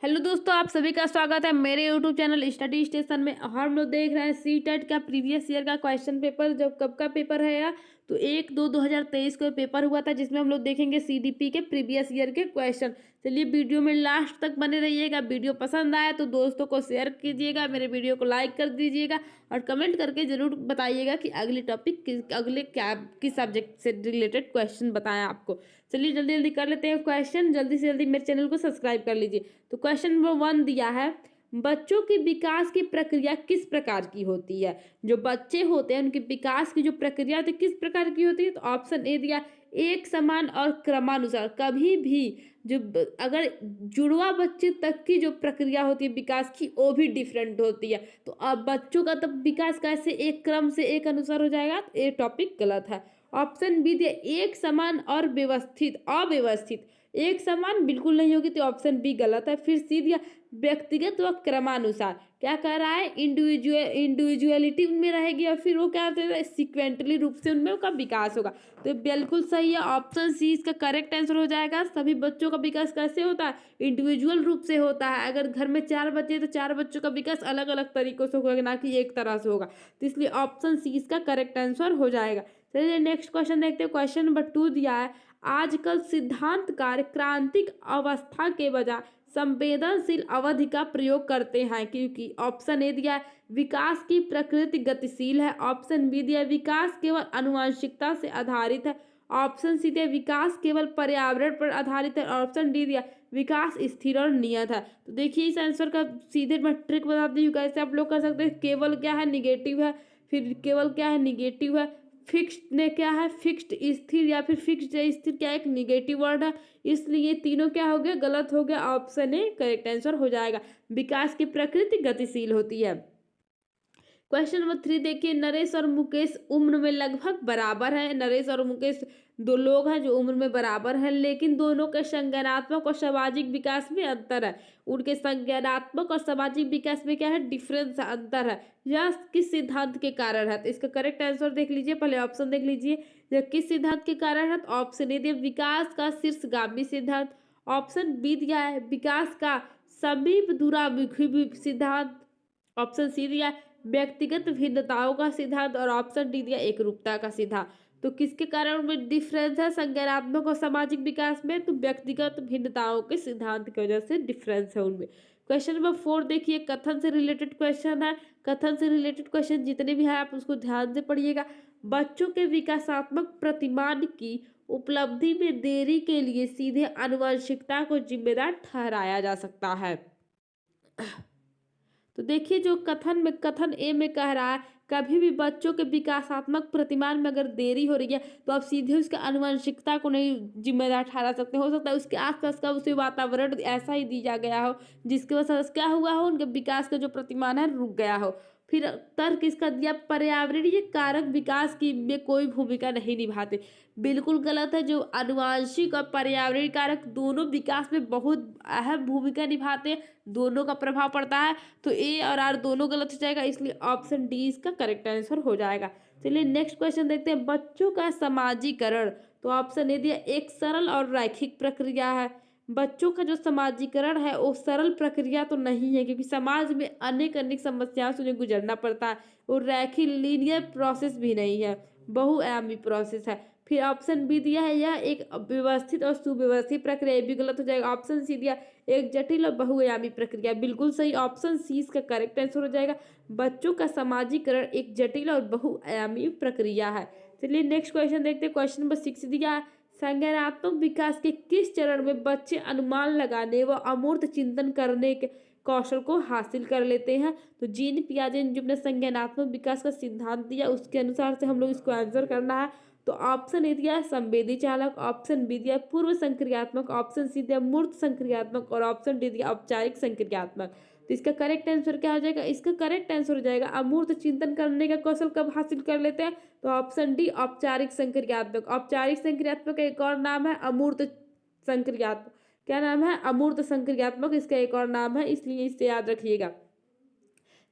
Hello दोस्तों, आप सभी का स्वागत है मेरे यूट्यूब चैनल स्टडी स्टेशन में। और हम लोग देख रहे हैं सी टेट का प्रीवियस ईयर का क्वेश्चन पेपर। जब कब का पेपर है यार, तो 1/2/2023 को पेपर हुआ था, जिसमें हम लोग देखेंगे सीडीपी के प्रीवियस ईयर के क्वेश्चन। चलिए वीडियो में लास्ट तक बने रहिएगा। वीडियो पसंद आए तो दोस्तों को शेयर कीजिएगा, मेरे वीडियो को लाइक कर दीजिएगा और कमेंट करके जरूर बताइएगा कि अगली टॉपिक अगले क्या किस सब्जेक्ट से रिलेटेड क्वेश्चन बताएं आपको। चलिए जल्दी जल्दी कर लेते हैं क्वेश्चन। जल्दी से जल्दी मेरे चैनल को सब्सक्राइब कर लीजिए। तो क्वेश्चन नंबर 1 दिया है, बच्चों की विकास की प्रक्रिया किस प्रकार की होती है। जो बच्चे होते हैं उनके विकास की जो प्रक्रिया होती है किस प्रकार की होती है। तो ऑप्शन ए दिया, एक समान और क्रमानुसार। कभी भी जो अगर जुड़वा बच्चे तक की जो प्रक्रिया होती है विकास की, वो भी डिफरेंट होती है। तो अब बच्चों का तब विकास कैसे एक क्रम से एक अनुसार हो जाएगा, तो ये टॉपिक गलत है। ऑप्शन बी दिया, एक समान और व्यवस्थित अव्यवस्थित। एक समान बिल्कुल नहीं होगी, तो ऑप्शन बी गलत है। फिर सी दिया, व्यक्तिगत व क्रमानुसार। क्या कह रहा है, इंडिविजुअलिटी उनमें रहेगी और फिर वो क्या होता है, सिक्वेंटली रूप से उनमें का विकास होगा। तो बिल्कुल सही है, ऑप्शन सी इसका करेक्ट आंसर हो जाएगा। सभी बच्चों का विकास कैसे होता है, इंडिविजुअल रूप से होता है। अगर घर में 4 बच्चे तो 4 बच्चों का विकास अलग अलग तरीकों से होगा, ना कि एक तरह से होगा। तो इसलिए ऑप्शन सी इसका करेक्ट आंसर हो जाएगा। चलिए नेक्स्ट क्वेश्चन देखते हैं। क्वेश्चन नंबर 2 दिया है, आजकल सिद्धांत कार्य क्रांतिक अवस्था के बजाय संवेदनशील अवधि का प्रयोग करते हैं, क्योंकि ऑप्शन ए दिया है, विकास की प्रकृति गतिशील है। ऑप्शन बी दिया, विकास केवल आनुवंशिकता से आधारित है। ऑप्शन सी दिया, विकास केवल पर्यावरण पर आधारित है। ऑप्शन डी दिया, विकास स्थिर और नियत है। तो देखिए इस आंसर का सीधे मैं ट्रिक बताती हूँ कैसे आप लोग कर सकते हैं। केवल क्या है, निगेटिव है। फिर केवल क्या है, निगेटिव है। फिक्स्ड ने क्या है, फिक्स्ड स्थिर, या फिर फिक्स्ड स्थिर क्या एक निगेटिव वर्ड है। इसलिए तीनों क्या हो गया, गलत हो गया। ऑप्शन ए करेक्ट आंसर हो जाएगा। विकास की प्रकृति गतिशील होती है। क्वेश्चन नंबर 3 देखिए, नरेश और मुकेश उम्र में लगभग बराबर है। नरेश और मुकेश दो लोग हैं जो उम्र में बराबर हैं, लेकिन दोनों के संज्ञानात्मक और सामाजिक विकास में अंतर है। उनके संज्ञानात्मक और सामाजिक विकास में क्या है, डिफरेंस अंतर है। यह किस सिद्धांत के कारण है। तो इसका करेक्ट आंसर देख लीजिए, पहले ऑप्शन देख लीजिए। यह किस सिद्धांत के कारण है। तो ऑप्शन ए दिया, विकास का शीर्षगामी सिद्धांत। ऑप्शन बी दिया है, विकास का समीप दूरामुखी सिद्धांत। ऑप्शन सी दिया, व्यक्तिगत भिन्नताओं का सिद्धांत। और ऑप्शन डी दिया, एकरूपता का सिद्धांत। तो किसके कारण उनमें डिफरेंस है, संज्ञानात्मक और सामाजिक विकास में। तो व्यक्तिगत भिन्नताओं के सिद्धांत की वजह से डिफरेंस है उनमें। क्वेश्चन नंबर 4 देखिए, कथन से रिलेटेड क्वेश्चन है। कथन से रिलेटेड क्वेश्चन जितने भी हैं आप उसको ध्यान से पढ़िएगा। बच्चों के विकासात्मक प्रतिमान की उपलब्धि में देरी के लिए सीधे आनुवंशिकता को जिम्मेदार ठहराया जा सकता है। तो देखिए जो कथन ए में कह रहा है, कभी भी बच्चों के विकासात्मक प्रतिमान में अगर देरी हो रही है तो आप सीधे उसके आनुवंशिकता को नहीं जिम्मेदार ठहरा सकते। हो सकता है उसके आसपास का उसे वातावरण ऐसा ही दिया गया हो जिसकी वजह से क्या हुआ हो, उनके विकास का जो प्रतिमान है रुक गया हो। फिर तर्क इसका दिया, पर्यावरणीय कारक विकास की में कोई भूमिका नहीं निभाते। बिल्कुल गलत है। जो आनुवांशिक और पर्यावरणीय कारक दोनों विकास में बहुत अहम भूमिका निभाते हैं, दोनों का प्रभाव पड़ता है। तो ए और आर दोनों गलत हो जाएगा, इसलिए ऑप्शन डी इसका करेक्ट आंसर हो जाएगा। चलिए नेक्स्ट क्वेश्चन देखते हैं, बच्चों का समाजीकरण। तो ऑप्शन ए दिया, एक सरल और रैखिक प्रक्रिया है। बच्चों का जो समाजीकरण है वो सरल प्रक्रिया तो नहीं है, क्योंकि समाज में अनेक अनेक समस्याओं से उन्हें गुजरना पड़ता है। और रैखिक लीनियर प्रोसेस भी नहीं है, बहुआयामी प्रोसेस है। फिर ऑप्शन बी दिया है, यह एक व्यवस्थित और सुव्यवस्थित प्रक्रिया, ये भी गलत हो जाएगा। ऑप्शन सी दिया, एक जटिल और बहुआयामी प्रक्रिया, बिल्कुल सही। ऑप्शन सी इसका करेक्ट आंसर हो जाएगा। बच्चों का समाजीकरण एक जटिल और बहुआयामी प्रक्रिया है। चलिए नेक्स्ट क्वेश्चन देखते हैं। क्वेश्चन नंबर 6 दिया है, संज्ञानात्मक विकास के किस चरण में बच्चे अनुमान लगाने व अमूर्त चिंतन करने के कौशल को हासिल कर लेते हैं। तो जीन पियाजे ने जो अपने संज्ञानात्मक विकास का सिद्धांत दिया उसके अनुसार से हम लोग इसको आंसर करना है। तो ऑप्शन ए दिया संवेदी चालक। ऑप्शन बी दिया पूर्व संक्रियात्मक। ऑप्शन सी दिया मूर्त संक्रियात्मक। और ऑप्शन डी दिया औपचारिक संक्रियात्मक। तो इसका करेक्ट आंसर क्या हो जाएगा, इसका करेक्ट आंसर हो जाएगा अमूर्त चिंतन करने का कौशल कब हासिल कर लेते हैं। तो ऑप्शन डी औपचारिक संक्रियात्मक। औपचारिक संक्रियात्मक का एक और नाम है अमूर्त संक्रियात्मक। क्या नाम है, अमूर्त संक्रियात्मक इसका एक और नाम है, इसलिए इसे याद रखिएगा।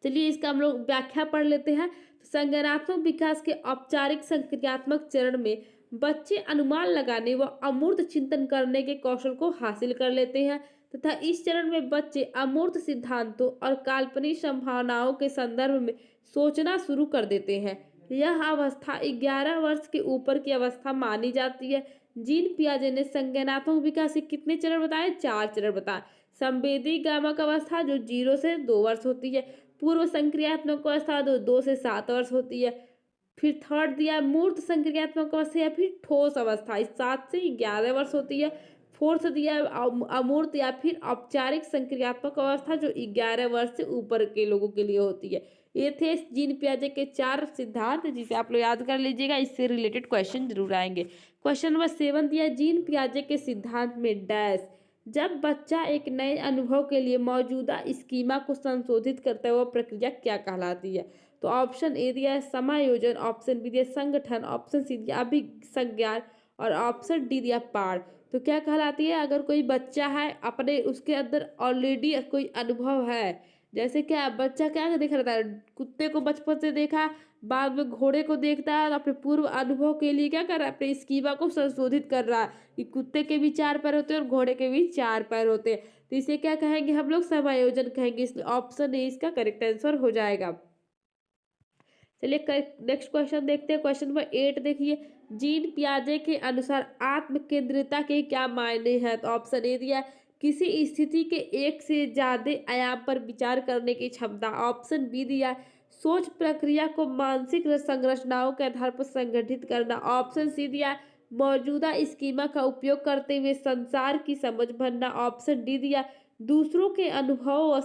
चलिए इसका हम लोग व्याख्या पढ़ लेते हैं। तो संज्ञानात्मक विकास के औपचारिक संक्रियात्मक चरण में बच्चे अनुमान लगाने व अमूर्त चिंतन करने के कौशल को हासिल कर लेते हैं। तथा इस चरण में बच्चे अमूर्त सिद्धांतों और काल्पनिक संभावनाओं के संदर्भ में सोचना शुरू कर देते हैं। यह अवस्था 11 वर्ष के ऊपर की अवस्था मानी जाती है। जीन पियाजे ने संज्ञानात्मक विकास के कितने चरण बताए? 4 चरण बताए। संवेदी गामक अवस्था जो 0 से 2 वर्ष होती है। पूर्व संक्रियात्मक अवस्था जो 2 से 7 वर्ष होती है। फिर थर्ड दिया मूर्त संक्रियात्मक अवस्था या फिर ठोस अवस्था, इस 7 से 11 वर्ष होती है। फोर्थ दिया अमूर्त या फिर औपचारिक संक्रियात्मक अवस्था जो 11 वर्ष से ऊपर के लोगों के लिए होती है। ये थे जीन पियाजे के 4 सिद्धांत, जिसे आप लोग याद कर लीजिएगा, इससे रिलेटेड क्वेश्चन जरूर आएंगे। क्वेश्चन नंबर 7 दिया जीन पियाजे के सिद्धांत में डैश, जब बच्चा एक नए अनुभव के लिए मौजूदा स्कीमा को संशोधित करता है वह प्रक्रिया क्या कहलाती है? तो ऑप्शन ए दिया है समायोजन, ऑप्शन बी दिया संगठन, ऑप्शन सी दिया अभिसंज्ञान और ऑप्शन डी दिया पार। तो क्या कहलाती है? अगर कोई बच्चा है अपने उसके अंदर ऑलरेडी कोई अनुभव है, जैसे क्या बच्चा क्या देख रहा था, कुत्ते को बचपन से देखा, बाद में घोड़े को देखता है, अपने पूर्व अनुभव के लिए क्या कर रहा है, अपने स्कीमा को संशोधित कर रहा है कि कुत्ते के भी 4 पैर होते हैं और घोड़े के भी 4 पैर होते हैं। तो इसे क्या कहेंगे हम लोग? समायोजन कहेंगे। इसलिए ऑप्शन ए इसका करेक्ट आंसर हो जाएगा। चलिए नेक्स्ट क्वेश्चन देखते हैं। क्वेश्चन नंबर 8 देखिए, जीन पियाजे के अनुसार आत्म केंद्रिता के क्या मायने हैं? तो ऑप्शन ए दिया किसी स्थिति के एक से ज्यादा आयाम पर विचार करने की क्षमता, ऑप्शन बी दिया सोच प्रक्रिया को मानसिक संरचनाओं के आधार पर संगठित करना, ऑप्शन सी दिया मौजूदा स्कीमा का उपयोग करते हुए संसार की समझ बनना, ऑप्शन डी दिया दूसरों के अनुभव और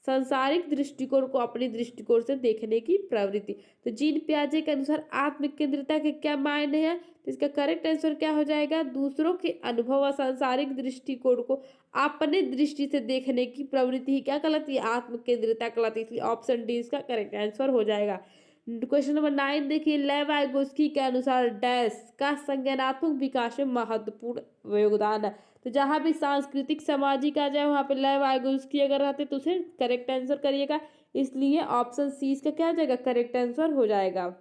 सांसारिक दृष्टिकोण को अपने दृष्टिकोण से देखने की प्रवृत्ति। तो जीन पियाजे के अनुसार आत्म केंद्रिता के क्या मायने हैं? तो इसका करेक्ट आंसर क्या हो जाएगा? दूसरों के अनुभव और सांसारिक दृष्टिकोण को अपने दृष्टि से देखने की प्रवृत्ति ही क्या कहलाती है? आत्म केंद्रिता कहलाती है। इसलिए ऑप्शन डी इसका करेक्ट आंसर हो जाएगा। क्वेश्चन नंबर 9 देखिए, लेव वाइगोस्की के अनुसार डैश का संज्ञानात्मक विकास में महत्वपूर्ण योगदान है। तो जहां भी सांस्कृतिक सामाजिक आ जाए वहां पे लेव वाइगोस्की अगर रहते तो उसे करेक्ट आंसर करिएगा। इसलिए ऑप्शन सी इसका क्या हो जाएगा? करेक्ट आंसर हो जाएगा।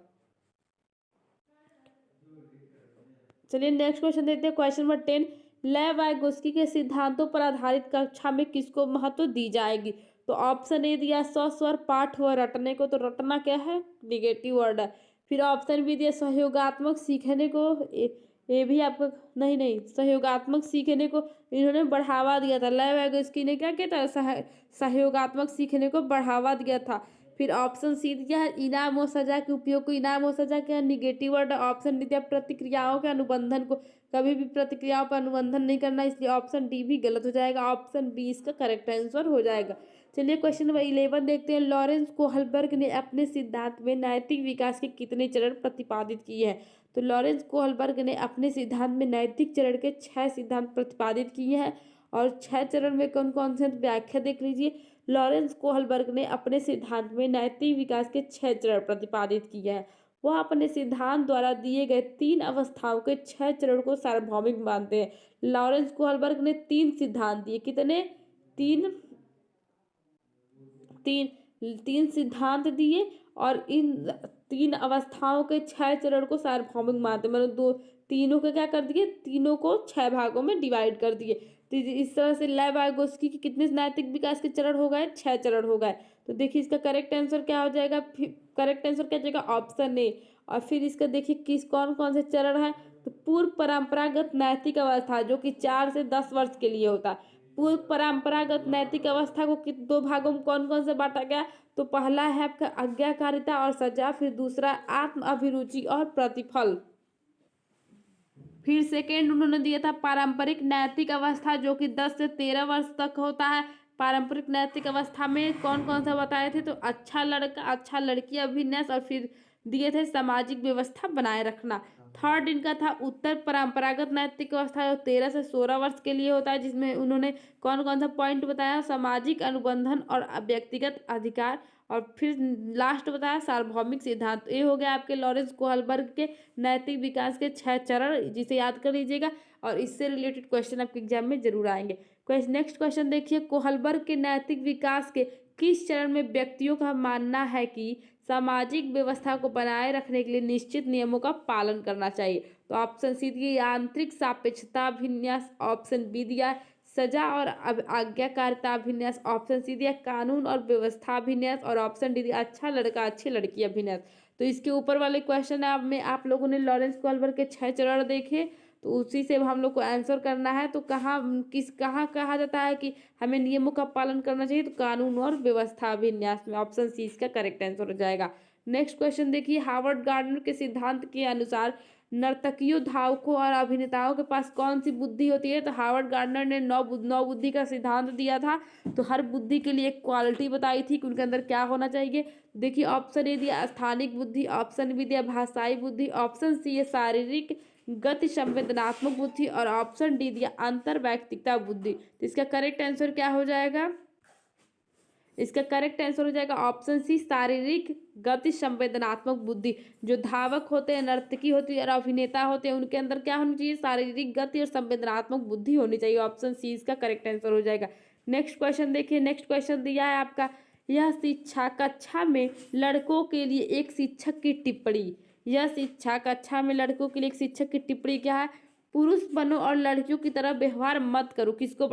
चलिए नेक्स्ट क्वेश्चन देखते हैं। क्वेश्चन नंबर 10, लेव वाइगोस्की के सिद्धांतों पर आधारित कक्षा में किसको महत्व दी जाएगी? तो ऑप्शन ए दिया सस्वर पाठ व रटने को, तो रटना क्या है? निगेटिव वर्ड है। फिर ऑप्शन बी दिया सहयोगात्मक सीखने को, ये भी आपका नहीं सहयोगात्मक सीखने को इन्होंने बढ़ावा दिया था। लेव वाइगोस्की ने क्या किया था? सहयोगात्मक सीखने को बढ़ावा दिया था। फिर ऑप्शन सी दिया है इनाम और सजा के उपयोग को, इनाम और सजा क्या निगेटिव वर्ड। ऑप्शन डी दिया प्रतिक्रियाओं के अनुबंधन को, कभी भी प्रतिक्रियाओं पर अनुबंधन नहीं करना, इसलिए ऑप्शन डी भी गलत हो जाएगा। ऑप्शन बी इसका करेक्ट आंसर हो जाएगा। चलिए क्वेश्चन नंबर 11 देखते हैं। लॉरेंस कोहलबर्ग ने अपने सिद्धांत में नैतिक विकास के कितने चरण प्रतिपादित किए हैं? तो लॉरेंस कोहलबर्ग ने अपने सिद्धांत में नैतिक चरण के 6 सिद्धांत प्रतिपादित किए हैं। और 6 चरण में कौन कौन से? व्याख्या देख लीजिए। लॉरेंस कोहलबर्ग ने अपने सिद्धांत में नैतिक विकास के 6 चरण प्रतिपादित किए हैं। वह अपने सिद्धांत द्वारा दिए गए 3 अवस्थाओं के 6 चरण को सार्वभौमिक मानते हैं। लॉरेंस कोहलबर्ग ने 3 सिद्धांत दिए। कितने? तीन तीन तीन सिद्धांत दिए और इन 3 अवस्थाओं के 6 चरण को सार्वभौमिक मानते, मतलब तीनों को क्या कर दिए? तीनों को 6 भागों में डिवाइड कर दिए। तो इस तरह से लेव वाइगोस्की के कितने नैतिक विकास के चरण हो गए? 6 चरण हो गए। तो देखिए इसका करेक्ट आंसर क्या हो जाएगा? करेक्ट आंसर क्या हो जाएगा? Option A. और फिर इसका देखिए किस कौन कौन से चरण है? तो पूर्व परंपरागत नैतिक अवस्था जो कि 4 से 10 वर्ष के लिए होता है। पूर्व परंपरागत नैतिक अवस्था को 2 भागों में कौन कौन से बांटा गया? तो पहला है आपका आज्ञाकारिता और सजा, फिर दूसरा आत्म अभिरुचि और प्रतिफल, फिर सेकेंड उन्होंने दिया था पारंपरिक नैतिक अवस्था जो कि 10 से 13 वर्ष तक होता है। पारंपरिक नैतिक अवस्था में कौन कौन सा बताए थे? तो अच्छा लड़का, अच्छा लड़की, अभिन्यास, और फिर दिए थे सामाजिक व्यवस्था बनाए रखना। थर्ड इनका था उत्तर परंपरागत नैतिक अवस्था जो 13 से 16 वर्ष के लिए होता है, जिसमें उन्होंने कौन कौन सा पॉइंट बताया? सामाजिक अनुबंधन और व्यक्तिगत अधिकार, और फिर लास्ट बताया सार्वभौमिक सिद्धांत। ये हो गया आपके लॉरेंस कोहलबर्ग के नैतिक विकास के 6 चरण, जिसे याद कर लीजिएगा और इससे रिलेटेड क्वेश्चन आपके एग्जाम में जरूर आएंगे। नेक्स्ट क्वेश्चन देखिए, कोहलबर्ग के नैतिक विकास के किस चरण में व्यक्तियों का मानना है कि सामाजिक व्यवस्था को बनाए रखने के लिए निश्चित नियमों का पालन करना चाहिए? तो ऑप्शन सी दिए आंतरिक सापेक्षता अभिन्यास, ऑप्शन बी दिया सजा और आज्ञाकारिता अभिन्यास, ऑप्शन सी दिया कानून और व्यवस्था अभिन्यास, और ऑप्शन डी दिया अच्छा लड़का अच्छी लड़की अभिन्यास। तो इसके ऊपर वाले क्वेश्चन में आप लोगों ने लॉरेंस कोल्बर के 6 चरण देखे, तो उसी से हम लोग को आंसर करना है। तो कहाँ कहा जाता है कि हमें नियमों का पालन करना चाहिए, तो कानून और व्यवस्था अभिन्यास में, ऑप्शन सी इसका करेक्ट आंसर हो जाएगा। नेक्स्ट क्वेश्चन देखिए, हार्वर्ड गार्डनर के सिद्धांत के अनुसार नर्तकियों, धावकों और अभिनेताओं के पास कौन सी बुद्धि होती है? तो हार्वर्ड गार्डनर ने नौ बुद्धि का सिद्धांत दिया था। तो हर बुद्धि के लिए एक क्वालिटी बताई थी कि उनके अंदर क्या होना चाहिए। देखिए ऑप्शन ए दिया स्थानिक बुद्धि, ऑप्शन बी दिया भाषाई बुद्धि, ऑप्शन सी है शारीरिक गति संवेदनात्मक बुद्धि, और ऑप्शन डी दिया अंतर वैयक्तिकता बुद्धि। तो इसका करेक्ट आंसर क्या हो जाएगा? इसका करेक्ट आंसर हो जाएगा ऑप्शन सी शारीरिक गति संवेदनात्मक बुद्धि। जो धावक होते हैं, नर्तकी होती है और अभिनेता होते हैं, उनके अंदर क्या होनी चाहिए? शारीरिक गति और संवेदनात्मक बुद्धि होनी चाहिए। ऑप्शन सी इसका करेक्ट आंसर हो जाएगा। नेक्स्ट क्वेश्चन देखिए, नेक्स्ट क्वेश्चन दिया है आपका, यह शिक्षा कक्षा में लड़कों के लिए एक शिक्षक की टिप्पणी। यह शिक्षा कक्षा में लड़कों के लिए एक शिक्षक की टिप्पणी क्या है? पुरुष बनो और लड़कियों की तरह व्यवहार मत करो। किसको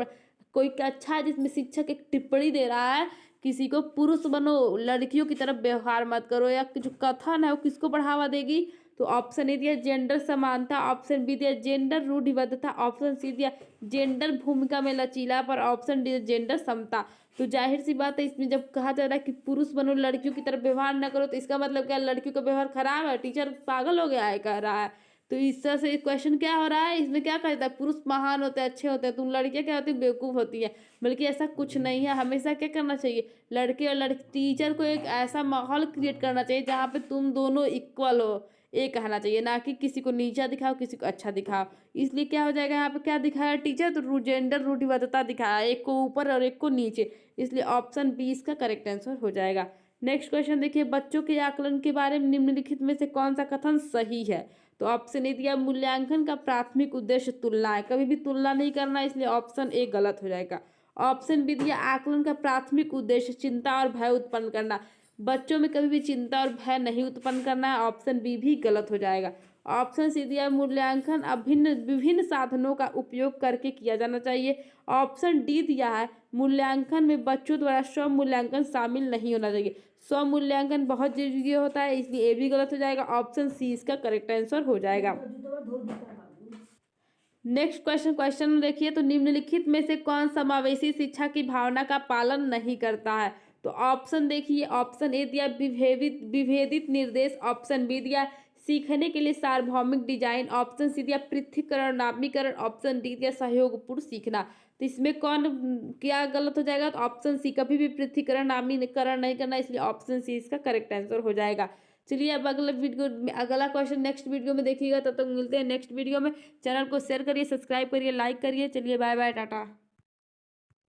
कोई अच्छा है जिसमें शिक्षक एक टिप्पणी दे रहा है किसी को, पुरुष बनो लड़कियों की तरफ व्यवहार मत करो, या जो कथन है वो किसको बढ़ावा देगी? तो ऑप्शन ए दिया जेंडर समानता, ऑप्शन बी दिया जेंडर रूढ़िबद्धता, ऑप्शन सी दिया जेंडर भूमिका में लचीला, पर ऑप्शन डी जेंडर समता। तो जाहिर सी बात है, इसमें जब कहा जा रहा है कि पुरुष बनो लड़कियों की तरफ व्यवहार न करो, तो इसका मतलब क्या लड़कियों का व्यवहार खराब है? टीचर पागल हो गया है कह रहा है। तो इस तरह से क्वेश्चन क्या हो रहा है, इसमें क्या कहता है? पुरुष महान होते हैं, अच्छे होते हैं, तुम लड़कियां क्या होती है? बेवकूफ़ होती है। बल्कि ऐसा कुछ नहीं है। हमेशा क्या करना चाहिए? लड़के और लड़की टीचर को एक ऐसा माहौल क्रिएट करना चाहिए जहाँ पे तुम दोनों इक्वल हो, ये कहना चाहिए, ना कि किसी को नीचा दिखाओ किसी को अच्छा दिखाओ। इसलिए क्या हो जाएगा, यहाँ पे क्या दिखाया टीचर? तो जेंडर रूढ़िबद्धता दिखाया, एक को ऊपर और एक को नीचे। इसलिए ऑप्शन बी इसका करेक्ट आंसर हो जाएगा। नेक्स्ट क्वेश्चन देखिए, बच्चों के आकलन के बारे में निम्नलिखित में से कौन सा कथन सही है? तो ऑप्शन ए दिया मूल्यांकन का प्राथमिक उद्देश्य तुलना है, कभी भी तुलना नहीं करना, इसलिए ऑप्शन ए गलत हो जाएगा। ऑप्शन बी दिया आकलन का प्राथमिक उद्देश्य चिंता और भय उत्पन्न करना, बच्चों में कभी भी चिंता और भय नहीं उत्पन्न करना है, ऑप्शन बी भी गलत हो जाएगा। ऑप्शन सी दिया मूल्यांकन विभिन्न साधनों का उपयोग करके किया जाना चाहिए, ऑप्शन डी दिया है मूल्यांकन में बच्चों द्वारा स्व मूल्यांकन शामिल नहीं होना चाहिए, स्व मूल्यांकन बहुत जरूरी होता है, इसलिए ए भी गलत हो जाएगा। ऑप्शन सी इसका करेक्ट आंसर हो जाएगा। नेक्स्ट क्वेश्चन देखिए, तो निम्नलिखित में से कौन समावेशी शिक्षा की भावना का पालन नहीं करता है? तो ऑप्शन देखिए, ऑप्शन ए दिया विभेदित निर्देश, ऑप्शन बी दिया सीखने के लिए सार्वभौमिक डिजाइन, ऑप्शन सी दिया पृथक्करण नामीकरण, ऑप्शन डी दिया सहयोगपूर्ण सीखना। तो इसमें कौन क्या गलत हो जाएगा? तो ऑप्शन सी कभी भी पृथक्करण नामीकरण नहीं करना, इसलिए ऑप्शन सी इसका करेक्ट आंसर हो जाएगा। चलिए अब अगला क्वेश्चन नेक्स्ट वीडियो में देखिएगा। तब तक मिलते हैं नेक्स्ट वीडियो में। चैनल को शेयर करिए, सब्सक्राइब करिए, लाइक करिए। चलिए बाय बाय, टाटा।